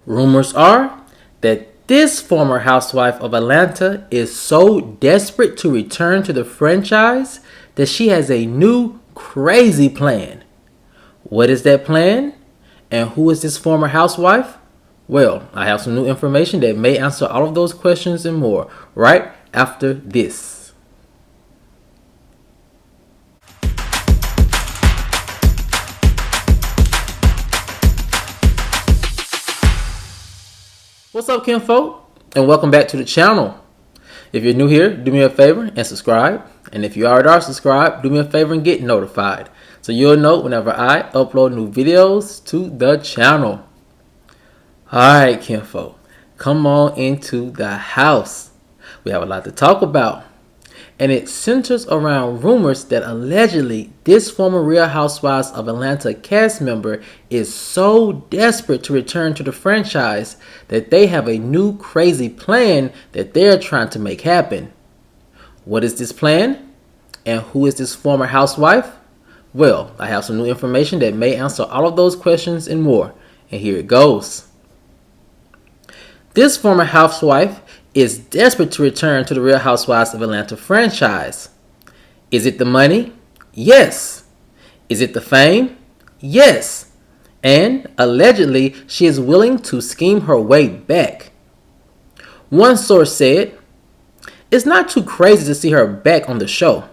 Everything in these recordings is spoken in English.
Rumors are that this former housewife of Atlanta is so desperate to return to the franchise that she has a new crazy plan. What is that plan? And who is this former housewife? Well, I have some new information that may answer all of those questions and more right after this. What's up, kinfolk? And welcome back to the channel. If you're new here, do me a favor and subscribe. And if you already are subscribed, do me a favor and get notified, so you'll know whenever I upload new videos to the channel. Alright, kinfolk, come on into the house. We have a lot to talk about, and it centers around rumors that allegedly this former Real Housewives of Atlanta cast member is so desperate to return to the franchise that they have a new crazy plan that they're trying to make happen. What is this plan? And who is this former housewife? Well, I have some new information that may answer all of those questions and more, and here it goes. This former housewife is desperate to return to the Real Housewives of Atlanta franchise. Is it the money? Yes. Is it the fame? Yes. And allegedly, she is willing to scheme her way back. One source said, "It's not too crazy to see her back on the show,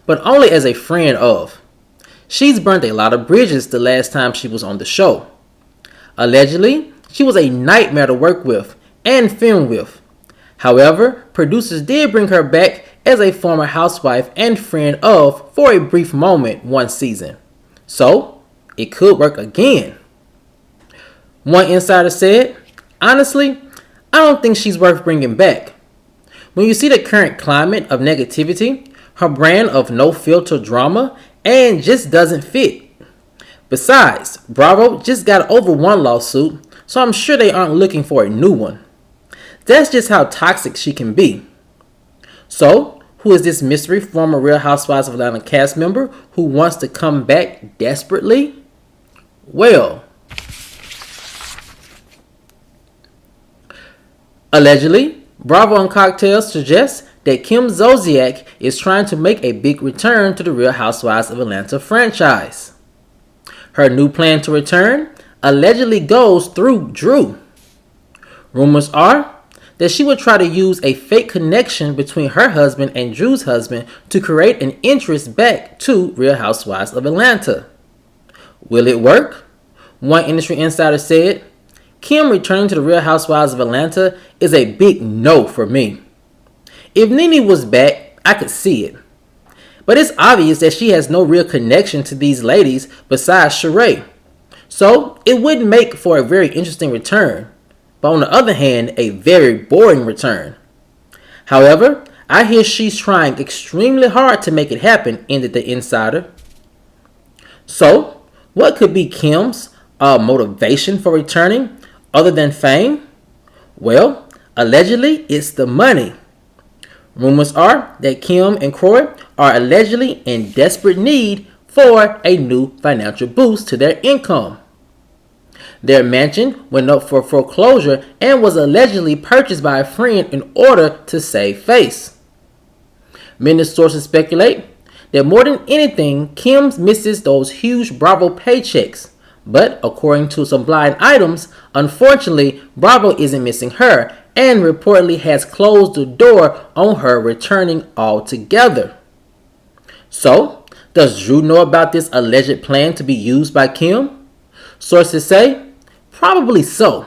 but only as a friend of. She's burnt a lot of bridges the last time she was on the show. Allegedly, she was a nightmare to work with and film with. However, producers did bring her back as a former housewife and friend of for a brief moment one season. So, it could work again." One insider said, "Honestly, I don't think she's worth bringing back. When you see the current climate of negativity, her brand of no-filter drama and just doesn't fit. Besides, Bravo just got over one lawsuit, so I'm sure they aren't looking for a new one. That's just how toxic she can be." So, who is this mystery former Real Housewives of Atlanta cast member who wants to come back desperately? Well, allegedly, Bravo and Cocktails suggests that Kim Zolciak is trying to make a big return to the Real Housewives of Atlanta franchise. Her new plan to return allegedly goes through Drew. Rumors are that she would try to use a fake connection between her husband and Drew's husband to create an interest back to Real Housewives of Atlanta. Will it work? One industry insider said, "Kim returning to the Real Housewives of Atlanta is a big no for me. If Nene was back, I could see it. But it's obvious that she has no real connection to these ladies besides Sheree. So it wouldn't make for a very interesting return. But on the other hand, a very boring return. However, I hear she's trying extremely hard to make it happen," ended the insider. So, what could be Kim's motivation for returning other than fame? Well, allegedly, it's the money. Rumors are that Kim and Croy are allegedly in desperate need for a new financial boost to their income. Their mansion went up for foreclosure and was allegedly purchased by a friend in order to save face. Many sources speculate that more than anything, Kim misses those huge Bravo paychecks. But according to some blind items, unfortunately, Bravo isn't missing her and reportedly has closed the door on her returning altogether. So, does Drew know about this alleged plan to be used by Kim? Sources say, probably so.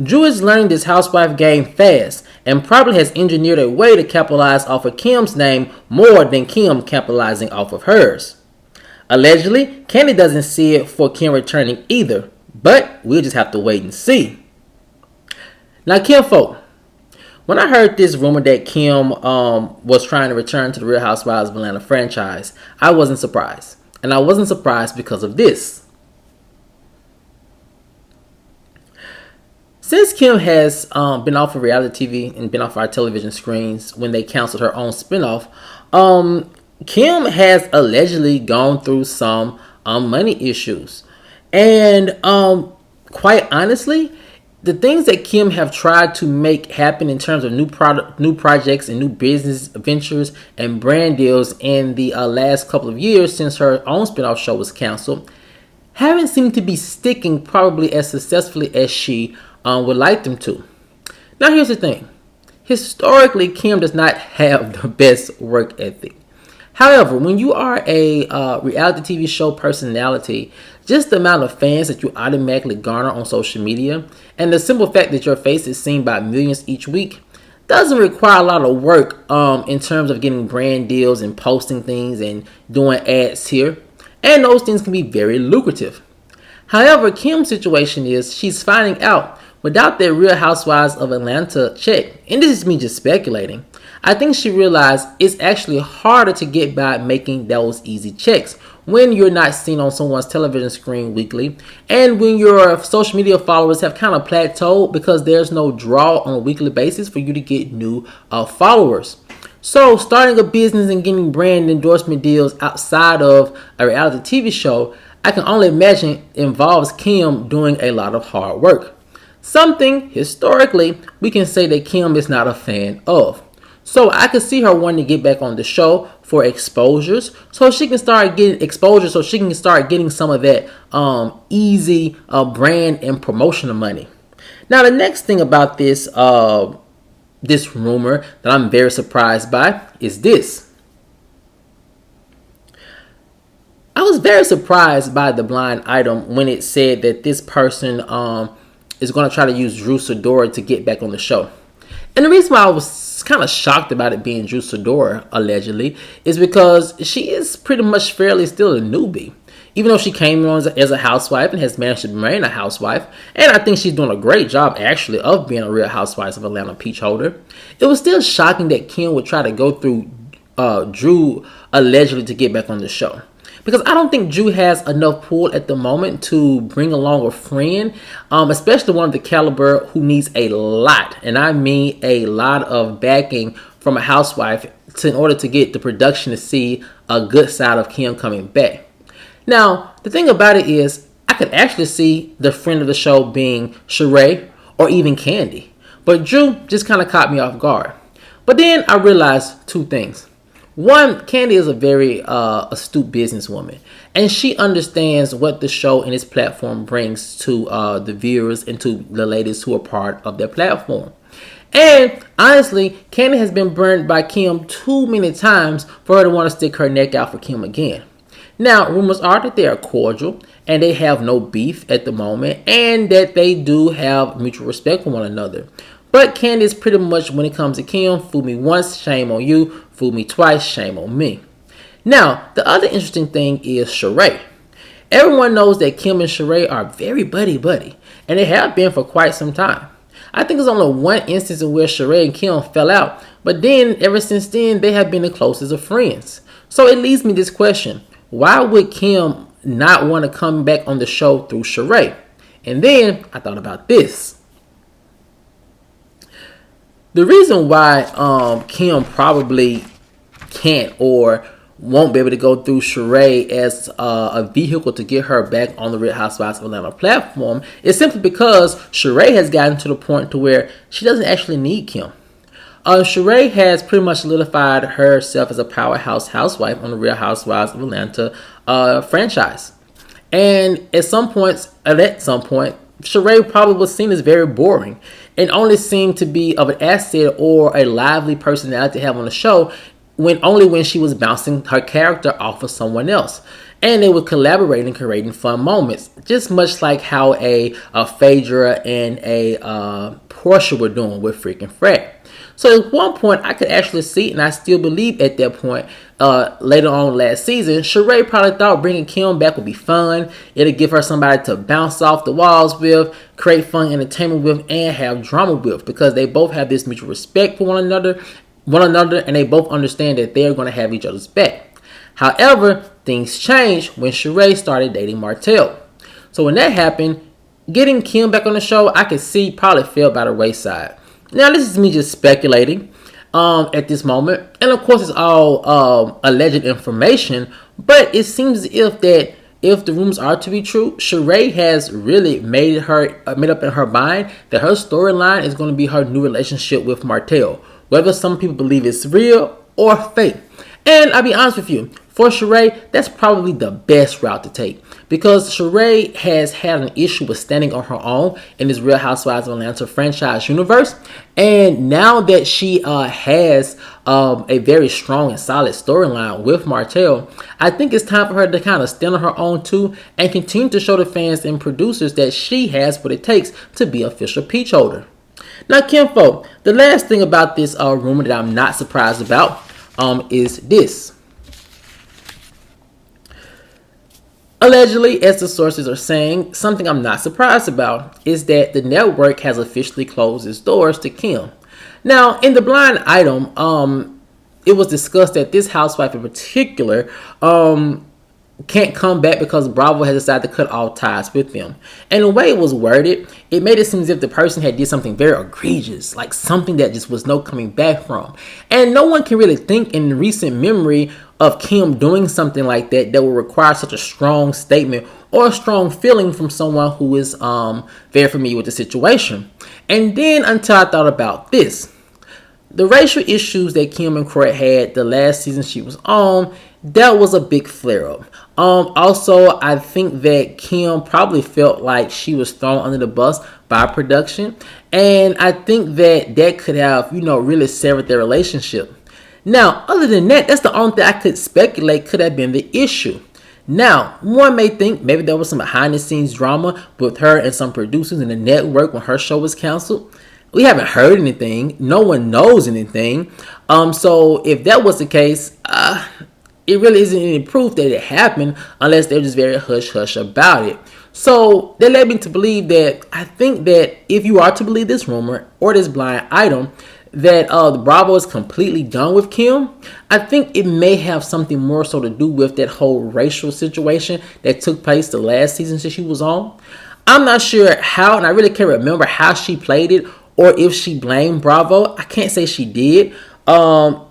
Drew is learning this housewife game fast and probably has engineered a way to capitalize off of Kim's name more than Kim capitalizing off of hers. Allegedly, Kandi doesn't see it for Kim returning either, but we'll just have to wait and see. Now, kinfolk, when I heard this rumor that Kim was trying to return to the Real Housewives of Atlanta franchise, I wasn't surprised. And I wasn't surprised because of this. Since Kim has been off of reality TV and been off our television screens when they canceled her own spinoff, Kim has allegedly gone through some money issues. And quite honestly, The things that Kim have tried to make happen in terms of new projects and new business ventures and brand deals in the last couple of years since her own spinoff show was canceled haven't seemed to be sticking probably as successfully as she would like them to. Now here's the thing. Historically, Kim does not have the best work ethic. However, when you are a reality TV show personality, just the amount of fans that you automatically garner on social media and the simple fact that your face is seen by millions each week doesn't require a lot of work in terms of getting brand deals and posting things and doing ads here. And those things can be very lucrative. However, Kim's situation is she's finding out without that Real Housewives of Atlanta check, and this is me just speculating, I think she realized it's actually harder to get by making those easy checks when you're not seen on someone's television screen weekly and when your social media followers have kind of plateaued because there's no draw on a weekly basis for you to get new followers. So starting a business and getting brand endorsement deals outside of a reality TV show, I can only imagine involves Kim doing a lot of hard work. Something, historically, we can say that Kim is not a fan of. So I could see her wanting to get back on the show for exposures so she can start getting exposure so she can start getting some of that easy brand and promotional money. Now the next thing about this this rumor that I'm very surprised by is this. I was very surprised by the blind item when it said that this person is going to try to use drewsidora to get back on the show. And the reason why I was kind of shocked about it being drewsidora, allegedly, is because she is pretty much fairly still a newbie. Even though she came on as a housewife and has managed to remain a housewife, and I think she's doing a great job actually of being a Real Housewives of Atlanta peach holder, it was still shocking that Kim would try to go through Drew allegedly to get back on the show. Because I don't think Drew has enough pull at the moment to bring along a friend, especially one of the caliber who needs a lot, and I mean a lot of backing from a housewife in order to get the production to see a good side of Kim coming back. Now, the thing about it is, I could actually see the friend of the show being Sheree or even Candy, but Drew just kind of caught me off guard. But then I realized two things. One, Candy is a very astute businesswoman, and she understands what the show and its platform brings to the viewers and to the ladies who are part of their platform. And honestly, Candy has been burned by Kim too many times for her to want to stick her neck out for Kim again. Now, rumors are that they are cordial and they have no beef at the moment and that they do have mutual respect for one another. But Candy is pretty much, when it comes to Kim, fool me once, shame on you. Fool me twice, shame on me. Now, the other interesting thing is Sheree. Everyone knows that Kim and Sheree are very buddy-buddy, and they have been for quite some time. I think there's only one instance in where Sheree and Kim fell out, but then, ever since then, they have been the closest of friends. So it leaves me this question. Why would Kim not want to come back on the show through Sheree? And then, I thought about this. The reason why Kim probably can't or won't be able to go through Sheree as a vehicle to get her back on the Real Housewives of Atlanta platform is simply because Sheree has gotten to the point to where she doesn't actually need Kim. Sheree has pretty much solidified herself as a powerhouse housewife on the Real Housewives of Atlanta franchise. And at some point, Sheree probably was seen as very boring and only seemed to be of an asset or a lively personality to have on the show when she was bouncing her character off of someone else. And they were collaborating, creating fun moments, just much like how a Phaedra and a Portia were doing with freaking Fred. So at one point, I could actually see, and I still believe at that point, later on last season, Sheree probably thought bringing Kim back would be fun. It'll give her somebody to bounce off the walls with, create fun entertainment with, and have drama with, because they both have this mutual respect for one another, and they both understand that they're going to have each other's back. However, things changed when Sheree started dating Martell. So when that happened, getting Kim back on the show, I could see probably fell by the wayside. Now, this is me just speculating at this moment. And, of course, it's all alleged information. But it seems as if that if the rumors are to be true, Sheree has really made up in her mind that her storyline is going to be her new relationship with Martell, whether some people believe it's real or fake. And I'll be honest with you, for Sheree, that's probably the best route to take, because Sheree has had an issue with standing on her own in this Real Housewives of Atlanta franchise universe, and now that she has a very strong and solid storyline with Martell, I think it's time for her to kind of stand on her own too and continue to show the fans and producers that she has what it takes to be official peach holder. Now, Kinfolk, the last thing about this rumor that I'm not surprised about is this. Allegedly, as the sources are saying, something I'm not surprised about is that the network has officially closed its doors to Kim. Now, in the blind item, it was discussed that this housewife in particular can't come back because Bravo has decided to cut all ties with them. And the way it was worded, it made it seem as if the person had did something very egregious, like something that just was no coming back from. And no one can really think in recent memory of Kim doing something like that that would require such a strong statement or a strong feeling from someone who is very familiar with the situation. And then until I thought about this, the racial issues that Kim and Croy had the last season she was on, that was a big flare-up. Also, I think that Kim probably felt like she was thrown under the bus by production, and I think that that could have, really severed their relationship. Now, other than that, that's the only thing I could speculate could have been the issue. Now, one may think maybe there was some behind-the-scenes drama with her and some producers in the network when her show was canceled. We haven't heard anything. No one knows anything. So if that was the case, it really isn't any proof that it happened unless they're just very hush-hush about it. So that led me to believe that I think that if you are to believe this rumor or this blind item, that the Bravo is completely done with Kim, I think it may have something more so to do with that whole racial situation that took place the last season that she was on. I'm not sure how, and I really can't remember how she played it or if she blamed Bravo. I can't say she did or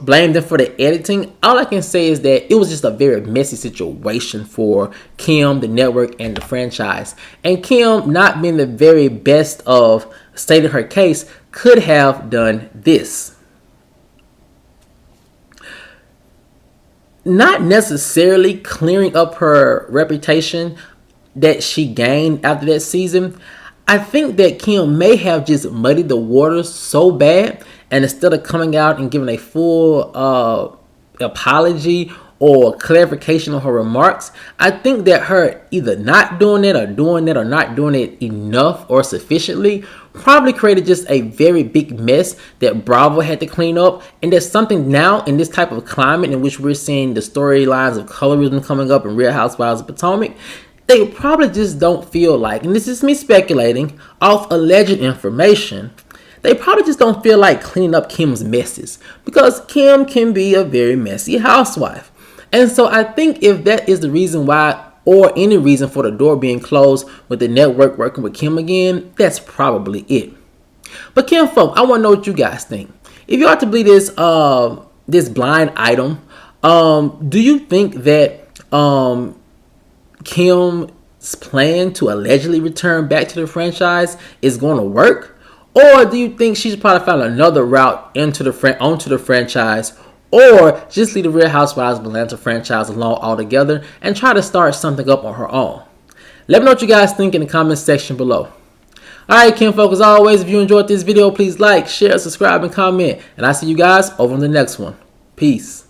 blamed them for the editing. All I can say is that it was just a very messy situation for Kim, the network, and the franchise. And Kim, not being the very best of stating her case, could have done this. Not necessarily clearing up her reputation that she gained after that season. I think that Kim may have just muddied the waters so bad, and instead of coming out and giving a full apology or clarification on her remarks, I think that her either not doing it or doing it or not doing it enough or sufficiently probably created just a very big mess that Bravo had to clean up. And there's something now in this type of climate in which we're seeing the storylines of colorism coming up in Real Housewives of Potomac, they probably just don't feel like, and this is me speculating off alleged information, they probably just don't feel like cleaning up Kim's messes, because Kim can be a very messy housewife. And so I think if that is the reason why, or any reason for the door being closed with the network working with Kim again, that's probably it. But Kim folk, I want to know what you guys think. If you are to believe this blind item, do you think that Kim's plan to allegedly return back to the franchise is going to work? Or do you think she's probably found another route onto the franchise, or just leave the Real Housewives of Atlanta franchise alone altogether and try to start something up on her own? Let me know what you guys think in the comments section below. Alright, Kinfolk, as always, if you enjoyed this video, please like, share, subscribe, and comment. And I'll see you guys over in the next one. Peace.